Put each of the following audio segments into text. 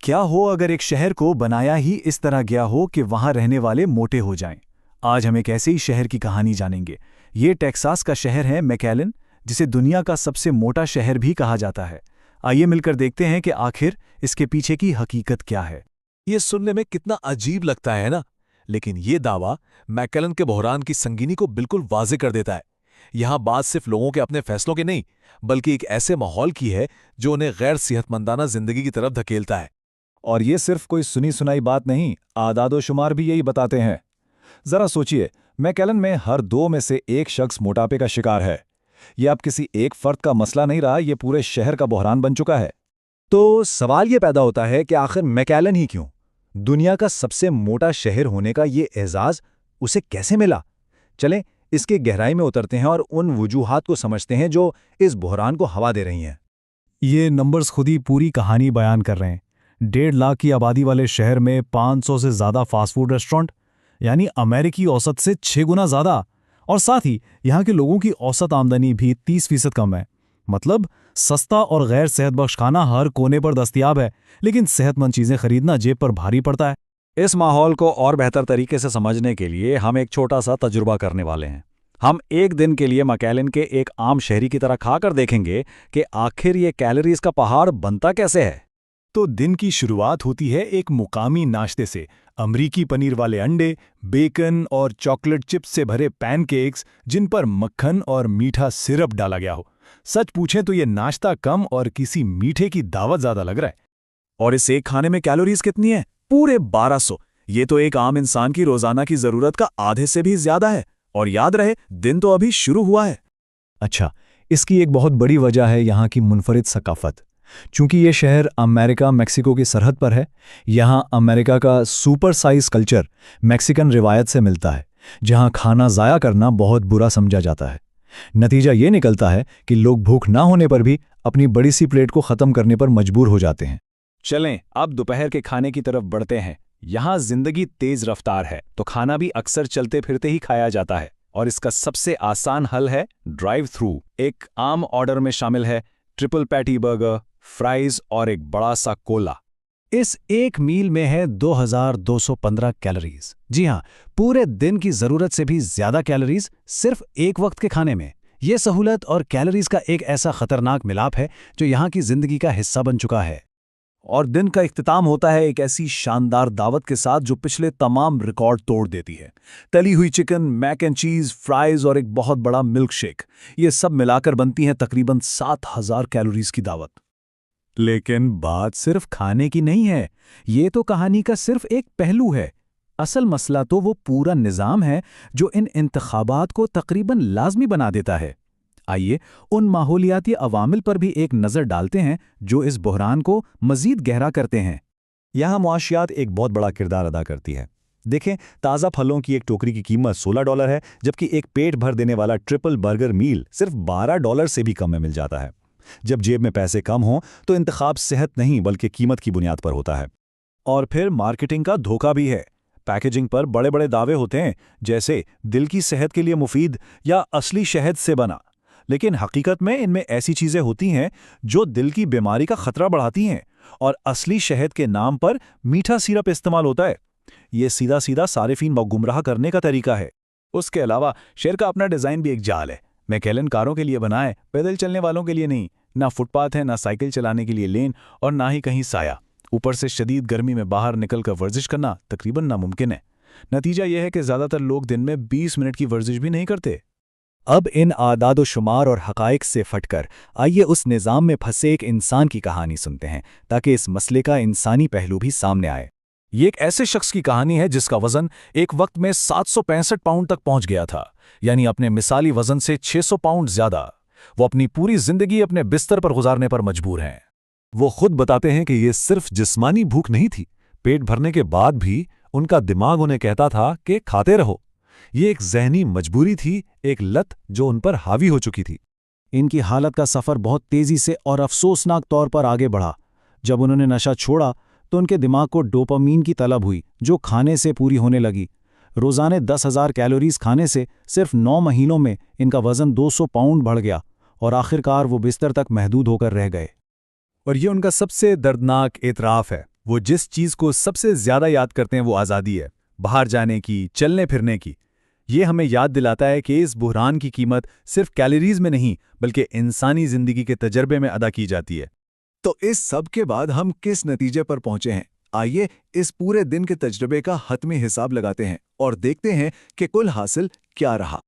क्या हो अगर एक शहर को बनाया ही इस तरह गया हो कि वहां रहने वाले मोटे हो जाएं? आज हम एक ऐसे ही शहर की कहानी जानेंगे। ये टेक्सास का शहर है मैकएलन, जिसे दुनिया का सबसे मोटा शहर भी कहा जाता है। आइए मिलकर देखते हैं कि आखिर इसके पीछे की हकीकत क्या है। ये सुनने में कितना अजीब लगता है ना, लेकिन ये दावा मैकएलन के बहरान की संगीनी को बिल्कुल वाज़ेह कर देता है। यहाँ बात सिर्फ लोगों के अपने फैसलों की नहीं, बल्कि एक ऐसे माहौल की है जो उन्हें गैर सेहतमंदाना जिंदगी की तरफ धकेलता है। और ये सिर्फ कोई सुनी सुनाई बात नहीं, आदादो-शुमार भी यही बताते हैं। जरा सोचिए, मैकएलन में हर 2 में से 1 शख्स मोटापे का शिकार है। ये अब किसी एक फर्द का मसला नहीं रहा, ये पूरे शहर का बहरान बन चुका है। तो सवाल ये पैदा होता है कि आखिर मैकएलन ही क्यों? दुनिया का सबसे मोटा शहर होने का ये एजाज उसे कैसे मिला? चलें, इसकी गहराई में उतरते हैं और उन वजूहात को समझते हैं जो इस बहरान को हवा दे रही हैं। ये नंबर्स खुद ही पूरी कहानी बयान कर रहे हैं। 1.5 लाख की आबादी वाले शहर में 500 से ज़्यादा फास्ट फूड रेस्टोरेंट, यानी अमेरिकी औसत से 6 गुना ज़्यादा। और साथ ही यहाँ के लोगों की औसत आमदनी भी 30% कम है। मतलब सस्ता और गैर सेहतबख्श खाना हर कोने पर दस्तयाब है, लेकिन सेहतमंद चीज़ें खरीदना जेब पर भारी पड़ता है। इस माहौल को और बेहतर तरीके से समझने के लिए हम एक छोटा सा तजुर्बा करने वाले हैं। हम एक दिन के लिए मैकएलन के एक आम शहरी की तरह खाकर देखेंगे कि आखिर ये कैलोरीज का पहाड़ बनता कैसे है। तो दिन की शुरुआत होती है एक मुकामी नाश्ते से। अमरीकी पनीर वाले अंडे, बेकन और चॉकलेट चिप्स से भरे पैनकेक्स, जिन पर मक्खन और मीठा सिरप डाला गया हो। सच पूछें तो ये नाश्ता कम और किसी मीठे की दावत ज्यादा लग रहा है। और इस एक खाने में कैलोरीज कितनी है? पूरे 1200। ये तो एक आम इंसान की रोजाना की जरूरत का आधे से भी ज्यादा है। और याद रहे, दिन तो अभी शुरू हुआ है। अच्छा, इसकी एक बहुत बड़ी वजह है यहाँ की मुनफरिद सकाफत। चूंकि ये शहर अमेरिका मैक्सिको की सरहद पर है, यहाँ अमेरिका का सुपर साइज कल्चर मैक्सिकन रिवायत से मिलता है, जहाँ खाना ज़ाया करना बहुत बुरा समझा जाता है। नतीजा ये निकलता है कि लोग भूख ना होने पर भी अपनी बड़ी सी प्लेट को ख़त्म करने पर मजबूर हो जाते हैं। चलें अब दोपहर के खाने की तरफ बढ़ते हैं। यहाँ जिंदगी तेज रफ्तार है, तो खाना भी अक्सर चलते फिरते ही खाया जाता है। और इसका सबसे आसान हल है ड्राइव थ्रू। एक आम ऑर्डर में शामिल है ट्रिपल पैटी बर्गर, फ्राइज और एक बड़ा सा कोला। इस एक मील में है 2215 कैलोरीज। जी हाँ, पूरे दिन की जरूरत से भी ज्यादा कैलोरीज सिर्फ एक वक्त के खाने में। यह सहूलत और कैलोरीज का एक ऐसा खतरनाक मिलाप है जो यहाँ की जिंदगी का हिस्सा बन चुका है। और दिन का इख्तिताम होता है एक ऐसी शानदार दावत के साथ जो पिछले तमाम रिकॉर्ड तोड़ देती है। तली हुई चिकन, मैक एंड चीज, फ्राइज और एक बहुत बड़ा मिल्क शेक, ये सब मिलाकर बनती है तकरीबन 7000 कैलोरीज की दावत। लेकिन बात सिर्फ खाने की नहीं है, ये तो कहानी का सिर्फ एक पहलू है। असल मसला तो वो पूरा निज़ाम है जो इन इंतखाबात को तकरीबन लाजमी बना देता है। आइए उन माहौलियाती अवामिल पर भी एक नज़र डालते हैं जो इस बहरान को मज़ीद गहरा करते हैं। यहाँ मुआशियात एक बहुत बड़ा किरदार अदा करती है। देखें, ताज़ा फलों की एक टोकरी की कीमत $16 है, जबकि एक पेट भर देने वाला ट्रिपल बर्गर मील सिर्फ $12 से भी कम में मिल जाता है। जब जेब में पैसे कम हों तो इंतखाब सेहत नहीं बल्कि कीमत की बुनियाद पर होता है। और फिर मार्केटिंग का धोखा भी है। पैकेजिंग पर बड़े बड़े दावे होते हैं, जैसे दिल की सेहत के लिए मुफीद या असली शहद से बना। लेकिन हकीकत में इनमें ऐसी चीज़ें होती हैं जो दिल की बीमारी का खतरा बढ़ाती हैं, और असली शहद के नाम पर मीठा सिरप इस्तेमाल होता है। ये सीधा सीधा सारिफीन व गुमराह करने का तरीका है। उसके अलावा शहर का अपना डिज़ाइन भी एक जाल है। मैकएलन कारों के लिए बनाए, पैदल चलने वालों के लिए नहीं। ना फुटपाथ है, ना साइकिल चलाने के लिए लेन, और ना ही कहीं साया। ऊपर से शदीद गर्मी में बाहर निकलकर वर्जिश करना तकरीबन नामुमकिन है। नतीजा यह है कि ज़्यादातर लोग दिन में 20 मिनट की वर्जिश भी नहीं करते। अब इन आदाद-ओ-शुमार और हक़ाइक़ से फटकर आइए उस निज़ाम में फंसे एक इंसान की कहानी सुनते हैं, ताकि इस मसले का इंसानी पहलू भी सामने आए। ये एक ऐसे शख्स की कहानी है जिसका वजन एक वक्त में 765 पाउंड तक पहुंच गया था, यानी अपने मिसाली वजन से 600 पाउंड ज्यादा। वो अपनी पूरी जिंदगी अपने बिस्तर पर गुजारने पर मजबूर हैं। वो खुद बताते हैं कि ये सिर्फ जिस्मानी भूख नहीं थी, पेट भरने के बाद भी उनका दिमाग उन्हें कहता था कि खाते रहो। ये एक ज़हनी मजबूरी थी, एक लत जो उन पर हावी हो चुकी थी। इनकी हालत का सफ़र बहुत तेज़ी से और अफसोसनाक तौर पर आगे बढ़ा। जब उन्होंने नशा छोड़ा तो उनके दिमाग को डोपामीन की तलब हुई, जो खाने से पूरी होने लगी। रोज़ाने 10,000 कैलोरीज खाने से सिर्फ 9 महीनों में इनका वज़न 200 पाउंड बढ़ गया, और आखिरकार वो बिस्तर तक महदूद होकर रह गए। और ये उनका सबसे दर्दनाक एतराफ़ है। वो जिस चीज़ को सबसे ज़्यादा याद करते हैं वो आज़ादी है, बाहर जाने की, चलने फिरने की। ये हमें याद दिलाता है कि इस बुहरान की कीमत सिर्फ कैलोरीज में नहीं बल्कि इंसानी ज़िंदगी के तजर्बे में अदा की जाती है। तो इस सब के बाद हम किस नतीजे पर पहुंचे हैं? आइए इस पूरे दिन के तजर्बे का हतमी हिसाब लगाते हैं और देखते हैं कि कुल हासिल क्या रहा।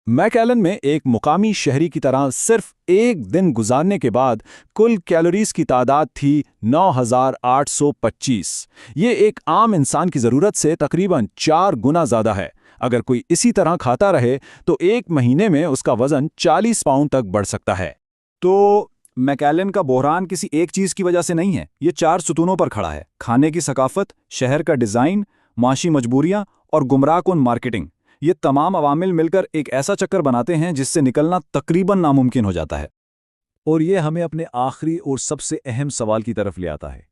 मैकएलन में एक मुकामी शहरी की तरह सिर्फ एक दिन गुजारने के बाद कुल कैलोरीज की तादाद थी 9,825। ये एक आम इंसान की ज़रूरत से तकरीबन 4 गुना ज़्यादा है। अगर कोई इसी तरह खाता रहे तो एक महीने में उसका वज़न 40 पाउंड तक बढ़ सकता है। तो मैकएलन का बहरान किसी एक चीज़ की वजह से नहीं है, ये 4 सुतूनों पर खड़ा है: खाने की सकाफत, शहर का डिज़ाइन, माशी मजबूरियां और गुमराहकुन मार्केटिंग। ये तमाम अवामिल मिलकर एक ऐसा चक्कर बनाते हैं जिससे निकलना तकरीबन नामुमकिन हो जाता है। और ये हमें अपने आखिरी और सबसे अहम सवाल की तरफ ले आता है।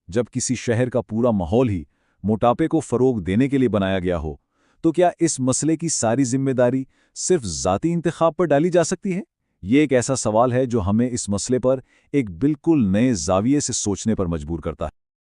जब किसी शहर का पूरा माहौल ही मोटापे को फ़रोग देने के लिए बनाया गया हो, तो क्या इस मसले की सारी जिम्मेदारी सिर्फ ज़ाती इंतखाब पर डाली जा सकती है? ये एक ऐसा सवाल है जो हमें इस मसले पर एक बिल्कुल नए ज़ाविये से सोचने पर मजबूर करता है।